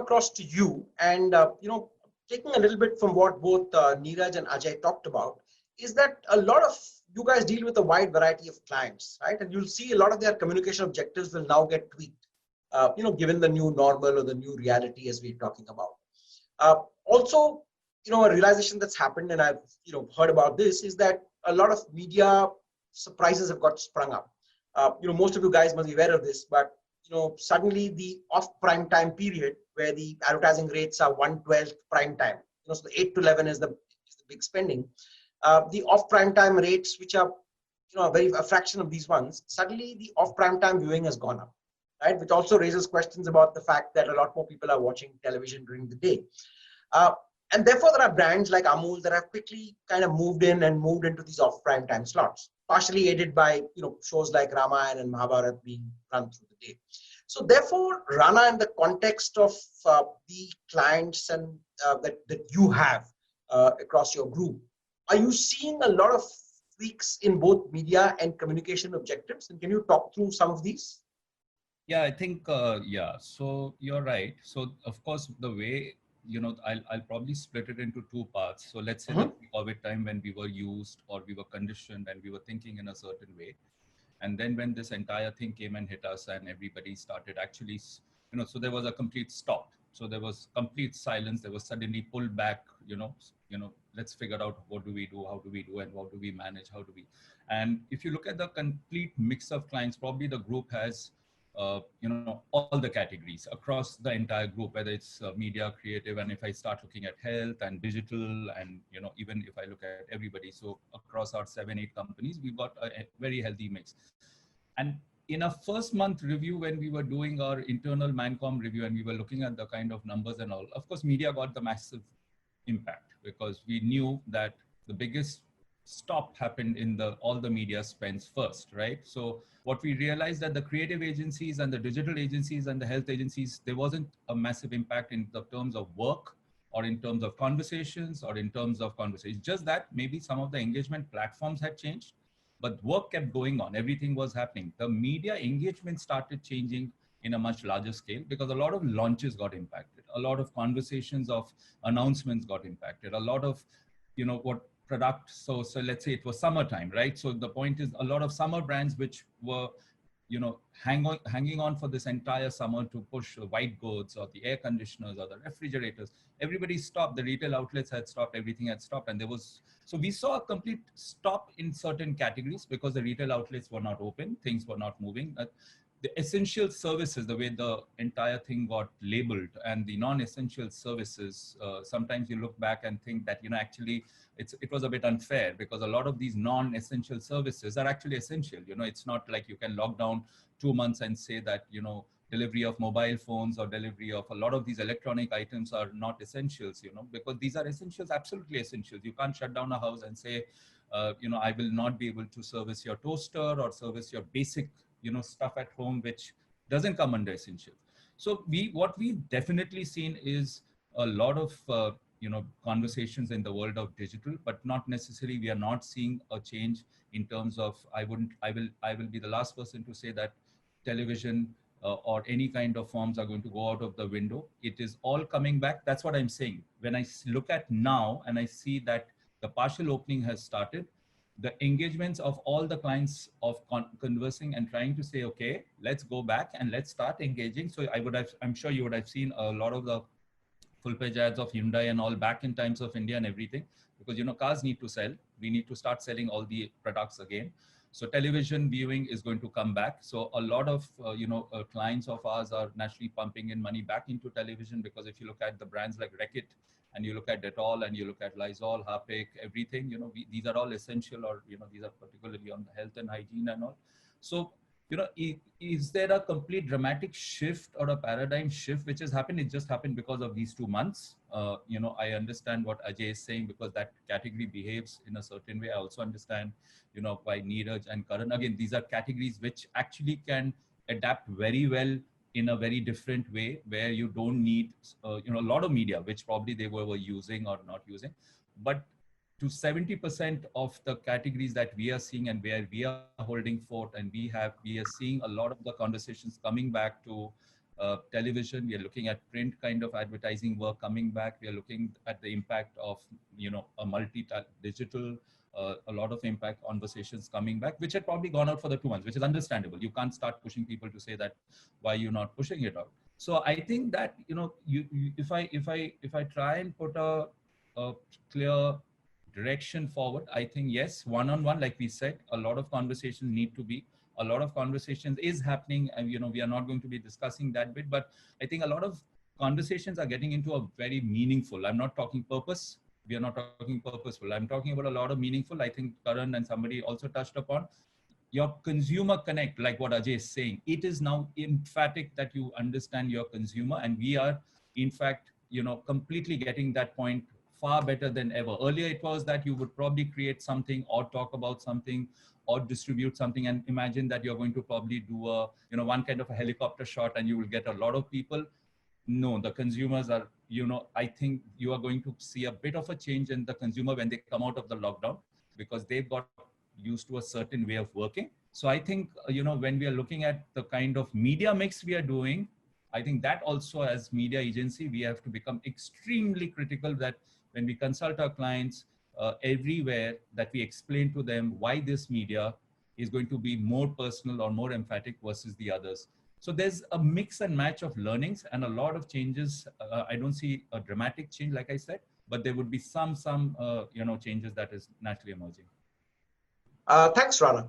across to you, and taking a little bit from what both Neeraj and Ajay talked about, is that a lot of you guys deal with a wide variety of clients, right? And you'll see a lot of their communication objectives will now get tweaked, given the new normal or the new reality as we're talking about. Also, a realization that's happened, and I've heard about this, is that a lot of media surprises have got sprung up. Most of you guys must be aware of this, but suddenly the off prime time period where the advertising rates are 1/12 prime time, so the 8 to 11 is the big spending. The off prime time rates, which are a fraction of these ones, suddenly the off prime time viewing has gone up, right? Which also raises questions about the fact that a lot more people are watching television during the day. And therefore, there are brands like Amul that have quickly kind of moved into these off prime time slots, partially aided by shows like Ramayana and Mahabharata being run through the day. So therefore, Rana, in the context of the clients and that you have across your group, are you seeing a lot of tweaks in both media and communication objectives? And can you talk through some of these? Yeah, I think, yeah, so you're right. So of course, the way, I'll probably split it into two parts. So let's say the COVID time when we were used or we were conditioned and we were thinking in a certain way. And then when this entire thing came and hit us and everybody started actually, so there was a complete stop. So there was complete silence. There was suddenly pulled back, let's figure out what do we do, how do we do, and how do we manage, how do we. And if you look at the complete mix of clients, probably the group has all the categories across the entire group, whether it's media, creative, and if I start looking at health and digital, and even if I look at everybody, so across our 7-8 companies, we've got a very healthy mix. And in our first month review, when we were doing our internal Mancom review and we were looking at the kind of numbers and all, of course, media got the massive impact because we knew that the biggest stop happened in all the media spends first, right? So what we realized that the creative agencies and the digital agencies and the health agencies, there wasn't a massive impact in the terms of work or in terms of conversations or in terms of conversations. Just that maybe some of the engagement platforms had changed, but work kept going on. Everything was happening. The media engagement started changing in a much larger scale because a lot of launches got impacted. A lot of conversations of announcements got impacted. A lot of, what product. So let's say it was summertime, right? So the point is a lot of summer brands which were, hanging on for this entire summer to push the white goods or the air conditioners or the refrigerators. Everybody stopped. The retail outlets had stopped. Everything had stopped, and so we saw a complete stop in certain categories because the retail outlets were not open. Things were not moving. The essential services, the way the entire thing got labeled, and the non-essential services, sometimes you look back and think that, actually it was a bit unfair because a lot of these non-essential services are actually essential. It's not like you can lock down 2 months and say that, delivery of mobile phones or delivery of a lot of these electronic items are not essentials, because these are essentials, absolutely essentials. You can't shut down a house and say, I will not be able to service your toaster or service your basic stuff at home, which doesn't come under essential. So what we've definitely seen is a lot of conversations in the world of digital, but not necessarily, we are not seeing a change in terms of, I will be the last person to say that television or any kind of forms are going to go out of the window. It is all coming back. That's what I'm saying. When I look at now and I see that the partial opening has started, the engagements of all the clients of conversing and trying to say, okay, let's go back and let's start engaging. So I'm sure you would have seen a lot of the full page ads of Hyundai and all back in Times of India and everything, because, cars need to sell. We need to start selling all the products again. So television viewing is going to come back. So a lot of, clients of ours are naturally pumping in money back into television, because if you look at the brands like Reckitt, and you look at Dettol, and you look at Lysol, Harpic, everything, these are all essential, or, these are particularly on the health and hygiene and all. So, is there a complete dramatic shift or a paradigm shift which has happened? It just happened because of these 2 months. I understand what Ajay is saying, because that category behaves in a certain way. I also understand, why Neeraj and Karan, again, these are categories which actually can adapt very well in a very different way, where you don't need, a lot of media, which probably they were using or not using. But to 70% of the categories that we are seeing and where we are holding fort, and we are seeing a lot of the conversations coming back to television. We are looking at print kind of advertising work coming back. We are looking at the impact of, a digital, a lot of impact conversations coming back, which had probably gone out for the 2 months, which is understandable. You can't start pushing people to say that, why you're not pushing it out. So I think that, if I try and put a clear direction forward, I think, yes, one-on-one, like we said, a lot of conversations need to be, a lot of conversations is happening, and we are not going to be discussing that bit, but I think a lot of conversations are getting into a very meaningful. I'm not talking purpose. We are not talking purposeful. I'm talking about a lot of meaningful. I think Karan and somebody also touched upon your consumer connect, like what Ajay is saying. It is now emphatic that you understand your consumer, and we are, in fact, completely getting that point far better than ever. Earlier, it was that you would probably create something or talk about something or distribute something and imagine that you're going to probably do a, one kind of a helicopter shot and you will get a lot of people. No, the consumers are, I think you are going to see a bit of a change in the consumer when they come out of the lockdown, because they've got used to a certain way of working. So I think, when we are looking at the kind of media mix we are doing, I think that also, as media agency, we have to become extremely critical that when we consult our clients everywhere, that we explain to them why this media is going to be more personal or more emphatic versus the others. So there's a mix and match of learnings and a lot of changes. I don't see a dramatic change, like I said, but there would be some changes that is naturally emerging. Thanks, Rana.